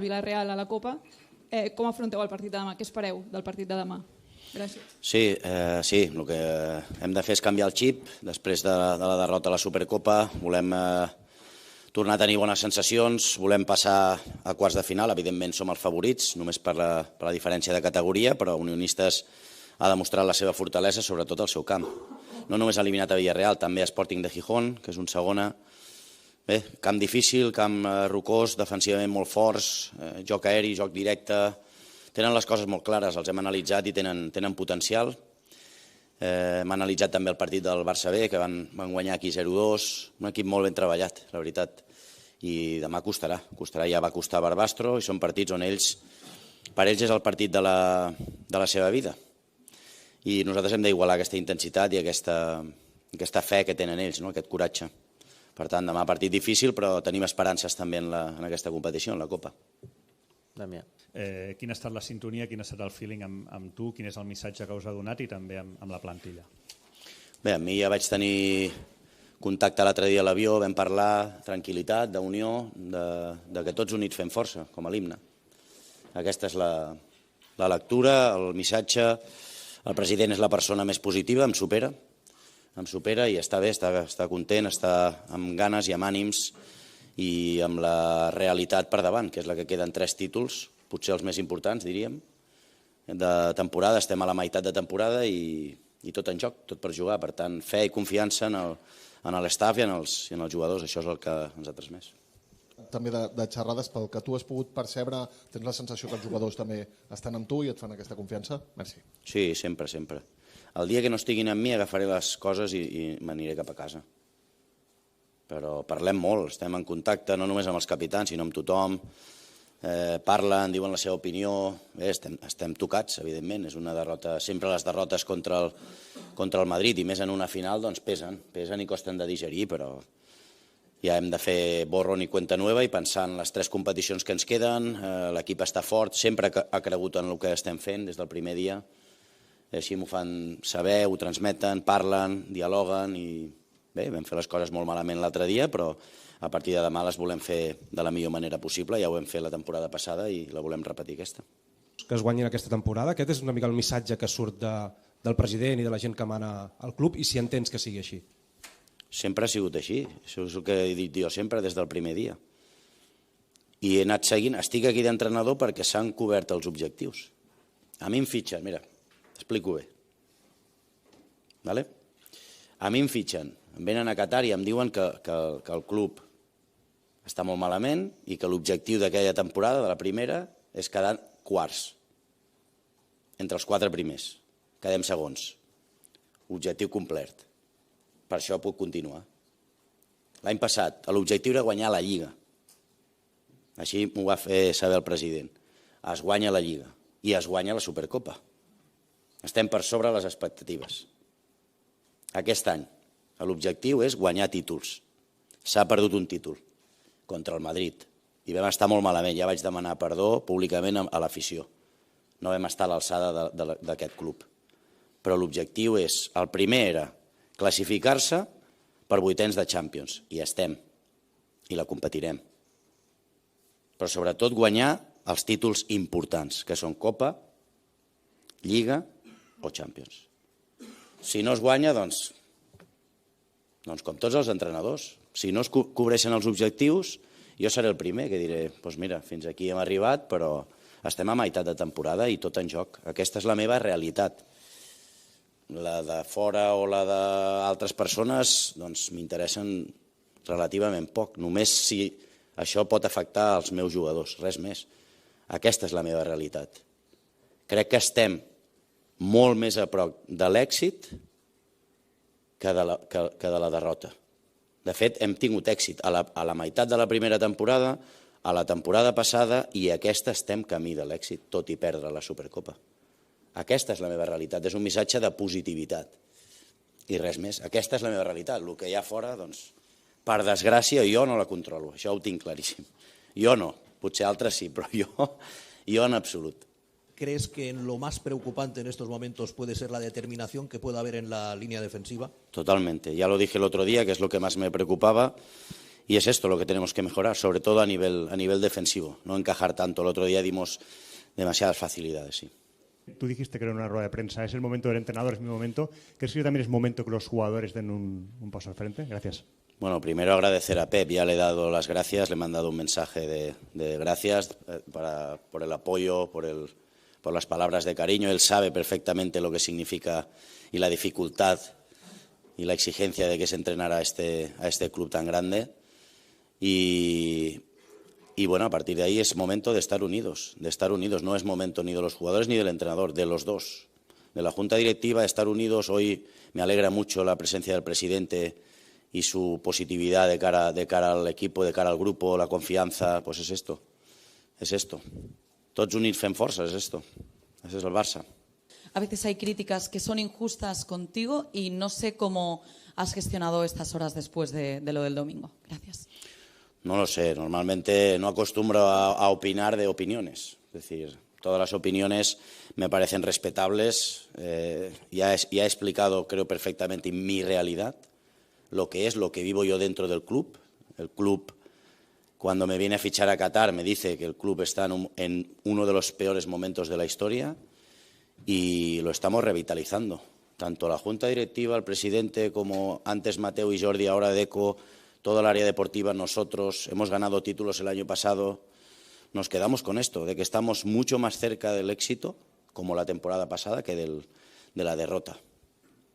Villarreal a la Copa. Com afronteu el partit de demà? Què espereu del partit de demà? Gràcies. Sí, el que hem de fer és canviar el xip. Després de la derrota a la Supercopa volem tornar a tenir bones sensacions, volem passar a quarts de final. Evidentment som els favorits, només per la diferència de categoria, però Unionistes ha demostrat la seva fortalesa, sobretot al seu camp. No només ha eliminat a Villarreal, també a Sporting de Gijón, que és un segona. Bé, camp difícil, camp rocós, defensivament molt forts, joc aeri, joc directe. Tenen les coses molt clares, els hem analitzat i tenen potencial. Hem analitzat també el partit del Barça B, que van guanyar aquí 0-2, un equip molt ben treballat, la veritat. I demà costarà, ja va costar a Barbastro, i són partits on per ells és el partit de la seva vida. I nosaltres hem d'igualar aquesta intensitat i aquesta fe que tenen ells, aquest coratge. Per tant, demà partit difícil, però tenim esperances també en aquesta competició, en la Copa. Damià. Quina ha estat la sintonia, quin ha estat el feeling amb tu, quin és el missatge que us ha donat i també amb la plantilla? Bé, amb mi ja vaig tenir contacte l'altre dia a l'avió, vam parlar, tranquil·litat, d'unió, que tots units fem força, com a l'himne. Aquesta és la lectura, el missatge. El president és la persona més positiva, em supera i està bé, està content, està amb ganes i amb ànims i amb la realitat per davant, que és la que queden 3 títols, potser els més importants, diríem, de temporada. Estem a la meitat de temporada i tot en joc, tot per jugar. Per tant, fe i confiança en l'estaf i en els jugadors. Això és el que ens ha transmès. També de xerrades, pel que tu has pogut percebre, tens la sensació que els jugadors també estan amb tu i et fan aquesta confiança? Merci. Sí, sempre, sempre. El dia que no estiguin amb mi agafaré les coses i m'aniré cap a casa. Però parlem molt, estem en contacte no només amb els capitans, sinó amb tothom. Parlen, diuen la seva opinió. Estem tocats, evidentment. És una derrota. Sempre les derrotes contra el Madrid i més en una final doncs pesen i costen de digerir, però ja hem de fer borrón i cuenta nueva i pensar en les 3 competicions que ens queden. L'equip està fort, sempre ha cregut en el que estem fent des del primer dia. Així m'ho fan saber, ho transmeten, parlen, dialoguen i bé, vam fer les coses molt malament l'altre dia, però a partir de demà les volem fer de la millor manera possible. Ja ho hem fet la temporada passada i la volem repetir aquesta. Que es guanyin aquesta temporada, aquest és una mica el missatge que surt del president i de la gent que mana al club i si entens que sigui així. Sempre ha sigut així, això és el que he dit jo sempre des del primer dia. I he anat seguint, estic aquí d'entrenador perquè s'han cobert els objectius. A mi em fitxen, mira, explico bé. A mi em fitxen, em venen a Qatar i em diuen que el club està molt malament i que l'objectiu d'aquella temporada, de la primera, és quedar quarts, entre els 4 primers. Quedem segons. Objectiu complert. Per això puc continuar. L'any passat, l'objectiu era guanyar la Lliga. Així m'ho va fer saber el president. Es guanya la Lliga i es guanya la Supercopa. Estem per sobre les expectatives. Aquest any l'objectiu és guanyar títols. S'ha perdut un títol contra el Madrid i vam estar molt malament. Ja vaig demanar perdó públicament a l'afició. No vam estar a l'alçada d'aquest club. Però l'objectiu és, el primer era classificar-se per 8ens de Champions. I estem. I la competirem. Però sobretot guanyar els títols importants, que són Copa, Lliga o Champions. Si no es guanya, doncs com tots els entrenadors. Si no es cobreixen els objectius, jo seré el primer que diré, doncs mira, fins aquí hem arribat, però estem a meitat de temporada i tot en joc. Aquesta és la meva realitat. La de fora o la d'altres persones, doncs m'interessen relativament poc. Només si això pot afectar els meus jugadors, res més. Aquesta és la meva realitat. Crec que estem molt més a prop de l'èxit que de la derrota. De fet, hem tingut èxit a la meitat de la primera temporada, a la temporada passada, i aquesta estem camí de l'èxit, tot i perdre la Supercopa. Aquesta és la meva realitat, és un missatge de positivitat. I res més, aquesta és la meva realitat. El que hi ha fora, doncs, per desgràcia, jo no la controlo, això ho tinc claríssim. Jo no, potser altres sí, però jo en absolut. ¿Crees que lo más preocupante en estos momentos puede ser la determinación que pueda haber en la línea defensiva? Totalmente. Ya lo dije el otro día, que es lo que más me preocupaba, Y es esto lo que tenemos que mejorar, sobre todo a nivel defensivo, no encajar tanto. El otro día dimos demasiadas facilidades, sí. Tú dijiste que era una rueda de prensa, es el momento del entrenador, es mi momento. ¿Crees que también es momento que los jugadores den un paso al frente? Gracias. Bueno, primero agradecer a Pep, ya le he dado las gracias, le he mandado un mensaje de gracias por el apoyo, por las palabras de cariño. Él sabe perfectamente lo que significa y la dificultad y la exigencia de que se entrenara a este club tan grande. Y bueno, a partir de ahí es momento de estar unidos, no es momento ni de los jugadores ni del entrenador, de los dos, de la Junta Directiva, de estar unidos. Hoy me alegra mucho la presencia del presidente y su positividad de cara al equipo, de cara al grupo, la confianza, pues es esto. Tots units fem força, es esto. Ese es el Barça. A veces hay críticas que son injustas contigo y no sé cómo has gestionado estas horas después de lo del domingo. Gracias. No lo sé, normalmente no acostumbro a opinar de opiniones. Es decir, todas las opiniones me parecen respetables. Ya he explicado, creo perfectamente, mi realidad, lo que vivo yo dentro del club. El club, cuando me viene a fichar a Qatar, me dice que el club está en uno de los peores momentos de la historia y lo estamos revitalizando. Tanto la Junta Directiva, el presidente, como antes Mateu y Jordi, ahora Deco, toda el área deportiva, nosotros hemos ganado títulos el año pasado. Nos quedamos con esto, de que estamos mucho más cerca del éxito, como la temporada pasada, que de la derrota.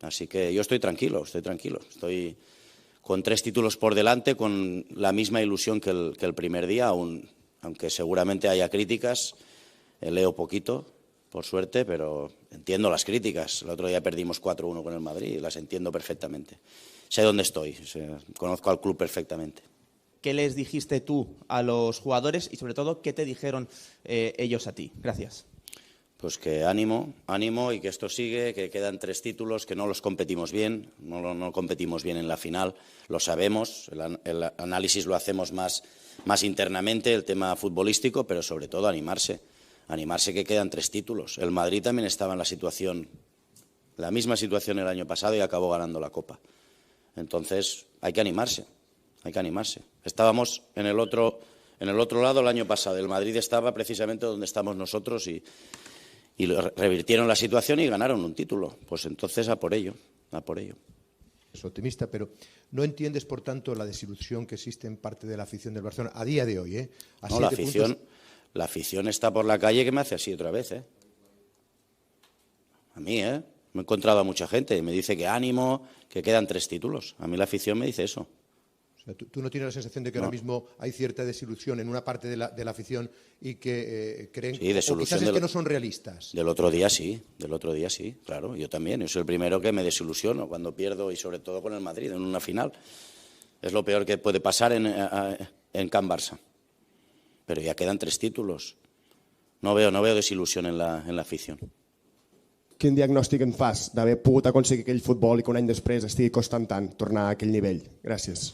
Así que yo estoy tranquilo. Estoy con 3 títulos por delante, con la misma ilusión que el primer día, aunque seguramente haya críticas. Leo poquito, por suerte, pero entiendo las críticas. El otro día perdimos 4-1 con el Madrid y las entiendo perfectamente. Sé dónde estoy, conozco al club perfectamente. ¿Qué les dijiste tú a los jugadores y, sobre todo, qué te dijeron ellos a ti? Gracias. Pues que ánimo y que esto sigue, que quedan 3 títulos, que no los competimos bien, no competimos bien en la final, lo sabemos, el análisis lo hacemos más internamente, el tema futbolístico, pero sobre todo animarse que quedan 3 títulos. El Madrid también estaba en la misma situación el año pasado y acabó ganando la Copa. Entonces hay que animarse. Estábamos en el otro lado el año pasado, el Madrid estaba precisamente donde estamos nosotros y revirtieron la situación y ganaron un título. Pues entonces a por ello. Es optimista, pero no entiendes, por tanto, la desilusión que existe en parte de la afición del Barcelona a día de hoy, ¿eh? No, la afición está por la calle que me hace así otra vez, ¿eh? A mí, ¿eh? Me he encontrado a mucha gente y me dice que ánimo, que quedan 3 títulos. A mí la afición me dice eso. O sea, ¿tú no tienes la sensación de que ahora mismo hay cierta desilusión en una parte de la afición y que creen o quizás es que no son realistas? Del otro día sí, claro. Yo también. Yo soy el primero que me desilusiono cuando pierdo y sobre todo con el Madrid en una final. Es lo peor que puede pasar en Can Barça. Pero ya quedan 3 títulos. No veo desilusión en la afición. Quin diagnòstic en fas d'haver pogut aconseguir aquell futbol i que un any després estigui costant tant tornar a aquell nivell? Gràcies.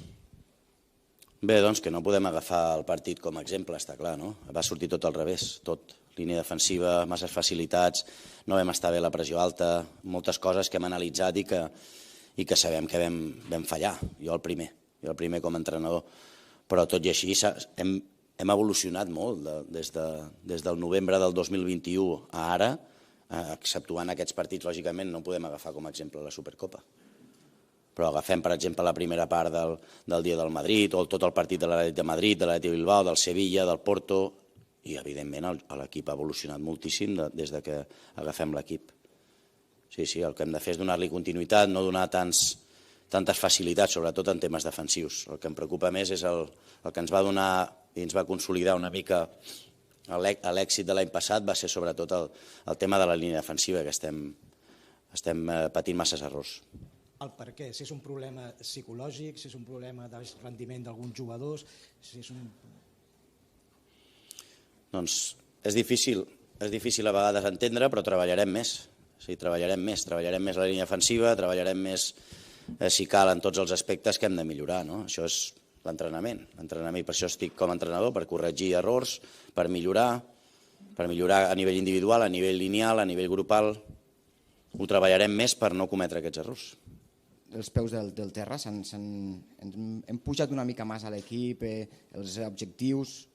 Bé, doncs que no podem agafar el partit com a exemple, està clar, no? Va sortir tot al revés, tot. Línia defensiva, masses facilitats, no vam estar bé a la pressió alta, moltes coses que hem analitzat i que sabem que vam fallar. Jo el primer com a entrenador. Però tot i així hem evolucionat molt des del novembre del 2021 a ara, exceptuant aquests partits, lògicament, no podem agafar com a exemple la Supercopa. Però agafem, per exemple, la primera part del dia del Madrid, o tot el partit de l'Atlètic de Madrid, de l'Atlètic de Bilbao, del Sevilla, del Porto, i, evidentment, l'equip ha evolucionat moltíssim des que agafem l'equip. Sí, el que hem de fer és donar-li continuïtat, no donar tantes facilitats, sobretot en temes defensius. El que em preocupa més és el que ens va donar i ens va consolidar una mica l'èxit de l'any passat va ser sobretot el tema de la línia defensiva, que estem patint masses errors. El per què? Si és un problema psicològic, si és un problema de rendiment d'alguns jugadors, si és un... Doncs és difícil a vegades entendre, però treballarem més. Sí, treballarem més la línia defensiva, treballarem més, si cal, en tots els aspectes que hem de millorar, no? Això és l'entrenament, i per això estic com a entrenador, per corregir errors, per millorar a nivell individual, a nivell lineal, a nivell grupal. Ho treballarem més per no cometre aquests errors. els peus del terra, hem pujat una mica més a l'equip, els objectius...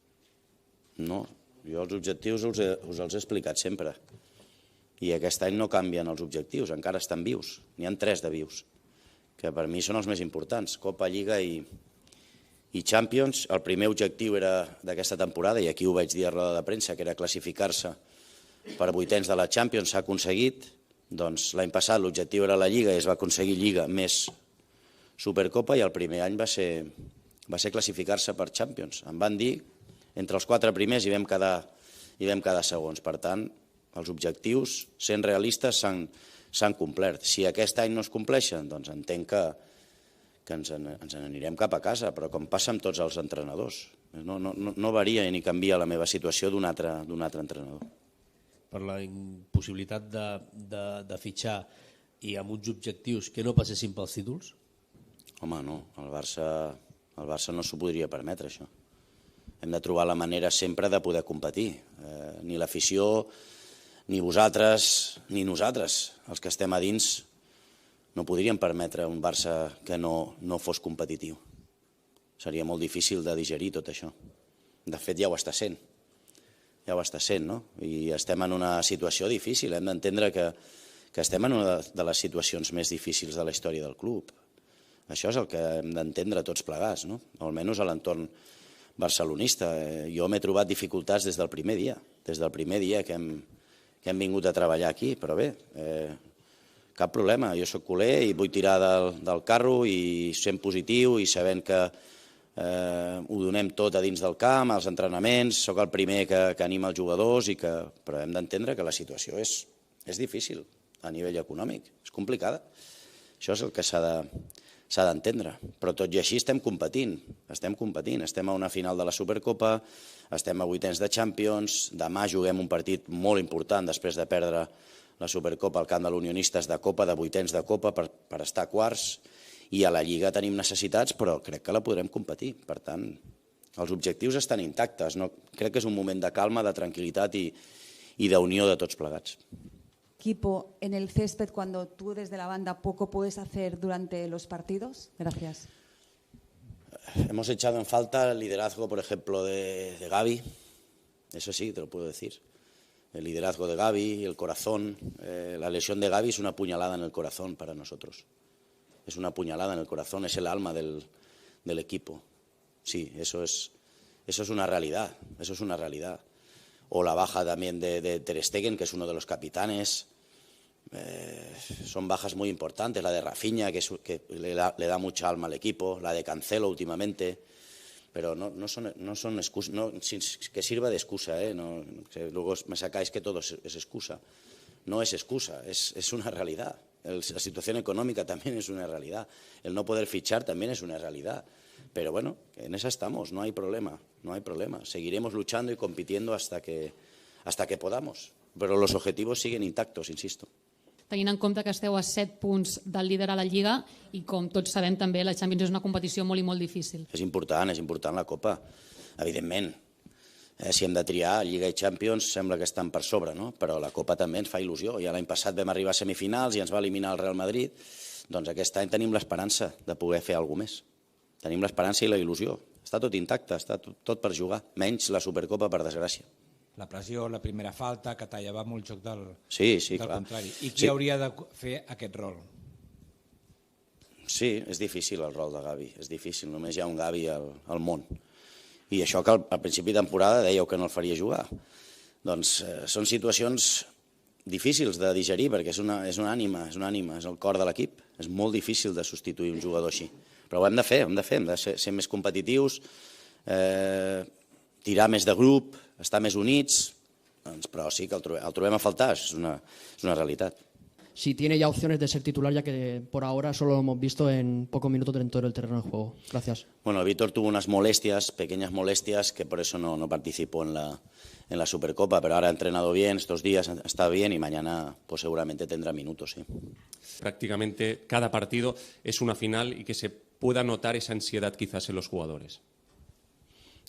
No, jo els objectius us els he explicat sempre. I aquest any no canvien els objectius, encara estan vius. N'hi ha 3 de vius, que per mi són els més importants, Copa, Lliga i Champions. El primer objectiu era d'aquesta temporada, i aquí ho vaig dir a roda de premsa, que era classificar-se per 8ens de la Champions. S'ha aconseguit. Doncs l'any passat l'objectiu era la Lliga i es va aconseguir Lliga més Supercopa, i el primer any va ser classificar-se per Champions. Em van dir, entre els 4 primers hi vam quedar segons. Per tant, els objectius, sent realistes, s'han complert. Si aquest any no es compleixen, doncs entenc que ens n'anirem cap a casa, però com passa amb tots els entrenadors. No varia ni canvia la meva situació d'un altre entrenador. Per la impossibilitat de fitxar i amb uns objectius que no passessin pels títols? Home, no. El Barça no s'ho podria permetre, això. Hem de trobar la manera sempre de poder competir. Ni l'afició, ni vosaltres, ni nosaltres, els que estem a dins, no podríem permetre un Barça que no fos competitiu. Seria molt difícil de digerir tot això. De fet, ja ho està sent. Ja ho està sent, no? I estem en una situació difícil. Hem d'entendre que estem en una de les situacions més difícils de la història del club. Això és el que hem d'entendre tots plegats, no? Almenys a l'entorn barcelonista. Jo m'he trobat dificultats des del primer dia que hem vingut a treballar aquí, però bé, cap problema. Jo soc culer i vull tirar del carro i sent positiu i sabent que ho donem tot a dins del camp, als entrenaments, sóc el primer que anima els jugadors, però hem d'entendre que la situació és difícil a nivell econòmic, és complicada. Això és el que s'ha d'entendre. Però tot i així estem competint, estem a una final de la Supercopa, estem a 8ens de Champions, demà juguem un partit molt important després de perdre la Supercopa al camp de l'Unionistes de Copa, de 8ens de Copa, per estar a quarts, i a la Lliga tenim necessitats, però crec que la podrem competir. Per tant, els objectius estan intactes. Crec que és un moment de calma, de tranquil·litat i d'unió de tots plegats. Equipo, en el césped, cuando tú desde la banda poco puedes hacer durante los partidos? Gracias. Hemos echado en falta el liderazgo, por ejemplo, de Gavi. Eso sí, te lo puedo decir. El liderazgo de Gavi, el corazón. La lesión de Gavi es una puñalada en el corazón para nosotros. Es una puñalada en el corazón, es el alma del equipo. Sí, eso es una realidad, O la baja también de Ter Stegen, que es uno de los capitanes. Son bajas muy importantes, la de Rafinha, que le da mucha alma al equipo, la de Cancelo últimamente, pero no son excusas, que sirva de excusa, luego me sacáis que todo es excusa. No es excusa, es una realidad. La situación económica también es una realidad. El no poder fichar también es una realidad. Pero bueno, en esa estamos, no hay problema. Seguiremos luchando y compitiendo hasta que podamos. Pero los objetivos siguen intactos, insisto. Tenint en compte que esteu a 7 punts del líder a la Lliga i, com tots sabem, també la Champions és una competició molt i molt difícil. És important la Copa, evidentment. Si hem de triar Lliga i Champions sembla que estan per sobre, no? Però la Copa també ens fa il·lusió. Ja l'any passat vam arribar a semifinals i ens va eliminar el Real Madrid. Doncs aquest any tenim l'esperança de poder fer alguna més. Tenim l'esperança i la il·lusió. Està tot intacte, està tot per jugar, menys la Supercopa, per desgràcia. La pressió, la primera falta, que tallava molt el joc del contrari. I qui hauria de fer aquest rol? Sí, és difícil el rol de Gavi, és difícil, només hi ha un Gavi al món. I això que al principi de temporada dèieu que no el faria jugar. Doncs són situacions difícils de digerir perquè és una ànima, és el cor de l'equip. És molt difícil de substituir un jugador així. Però ho hem de fer, hem de ser més competitius, tirar més de grup, estar més units, però sí que el trobem a faltar, és una realitat. Si tiene ya opciones de ser titular, ya que por ahora solo lo hemos visto en pocos minutos dentro del terreno de juego. Gracias. Bueno, Víctor tuvo unas molestias, pequeñas molestias, que por eso no participó en la Supercopa, pero ahora ha entrenado bien, estos días está bien y mañana pues seguramente tendrá minutos. Sí. Prácticamente cada partido es una final y que se pueda notar esa ansiedad quizás en los jugadores.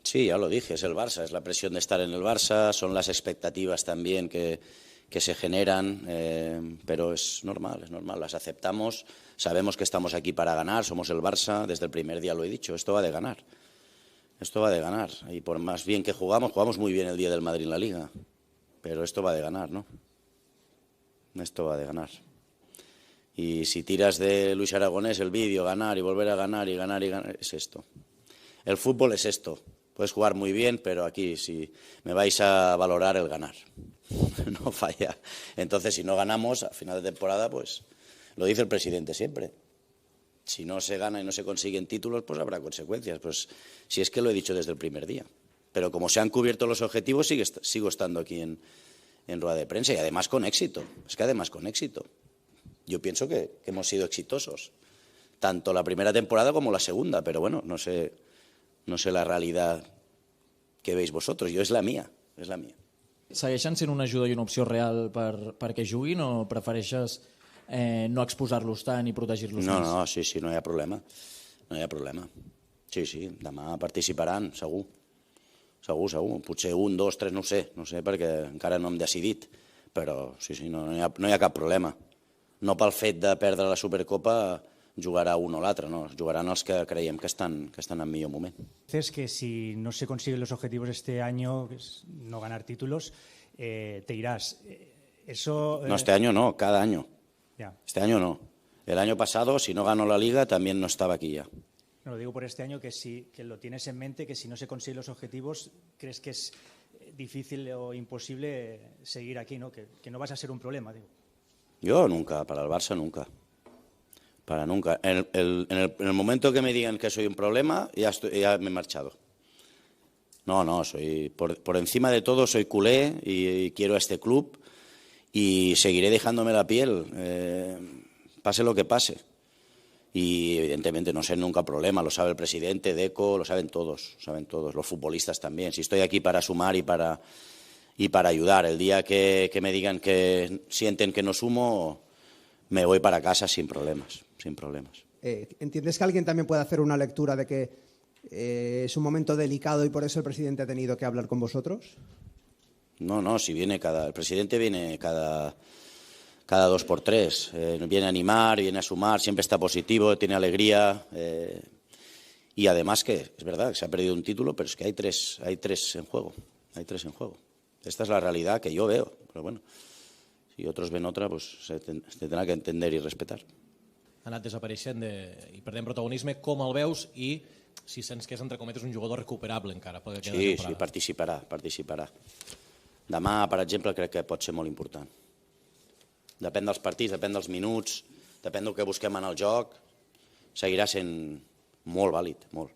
Sí, ya lo dije, es el Barça, es la presión de estar en el Barça, son las expectativas también que que se generan, pero es normal, las aceptamos, sabemos que estamos aquí para ganar, somos el Barça, desde el primer día lo he dicho, esto va de ganar, y por más bien que jugamos muy bien el día del Madrid en la Liga, pero esto va de ganar, ¿no? Esto va de ganar. Y si tiras de Luis Aragonés el vídeo, ganar y volver a ganar y ganar y ganar, es esto. El fútbol es esto. Puedes jugar muy bien, pero aquí si me vais a valorar el ganar. No falla. Entonces, si no ganamos a final de temporada, pues lo dice el presidente siempre. Si no se gana y no se consiguen títulos, pues habrá consecuencias. Pues si es que lo he dicho desde el primer día. Pero como se han cubierto los objetivos, sigo estando aquí en rueda de prensa y además con éxito. Es que además con éxito. Yo pienso que hemos sido exitosos, tanto la primera temporada como la segunda, pero bueno, no sé la realidad que veis vosotros, és la mia. Segueixen sent una ajuda i una opció real perquè juguin o prefereixes no exposar-los tant i protegir-los més? No, sí, no hi ha problema. Sí, demà participaran, segur. Potser 1, 2, 3, no sé perquè encara no hem decidit, però sí, no hi ha cap problema. No pel fet de perdre la Supercopa jugarà un o l'altre, no, jugaran els que creiem que estan en millor moment. Dices que si no se consiguen los objetivos este año, que es no ganar títulos, te irás. Eso, No, este año no, cada año. Ya. Este año no. El año pasado, si no ganó la Liga, también no estaba aquí ya. No, lo digo por este año, que lo tienes en mente, que si no se consiguen los objetivos, crees que es difícil o imposible seguir aquí, ¿no? Que no vas a ser un problema, digo. Yo nunca, para el Barça nunca. Para nunca. En el momento que me digan que soy un problema, ya me he marchado. No, soy por encima de todo soy culé y quiero a este club y seguiré dejándome la piel, pase lo que pase. Y evidentemente no ser nunca problema, lo sabe el presidente, Deco, lo saben todos, los futbolistas también. Si estoy aquí para sumar y para ayudar, el día que me digan que sienten que no sumo, me voy para casa sin problemas. ¿Entiendes que alguien también puede hacer una lectura de que es un momento delicado y por eso el presidente ha tenido que hablar con vosotros? No, si el presidente viene cada 2 por 3, viene a animar, viene a sumar, siempre está positivo, tiene alegría y además que es verdad que se ha perdido un título, pero es que hay tres en juego. Esta es la realidad que yo veo, pero bueno, si otros ven otra, pues se tendrà que entender i respetar. Ha anat desapareixent i perdent protagonisme, com el veus i si sents que és, entre cometes, un jugador recuperable encara? Sí, participarà. Demà, per exemple, crec que pot ser molt important. Depèn dels partits, depèn dels minuts, depèn del que busquem en el joc, seguirà sent molt vàlid, molt.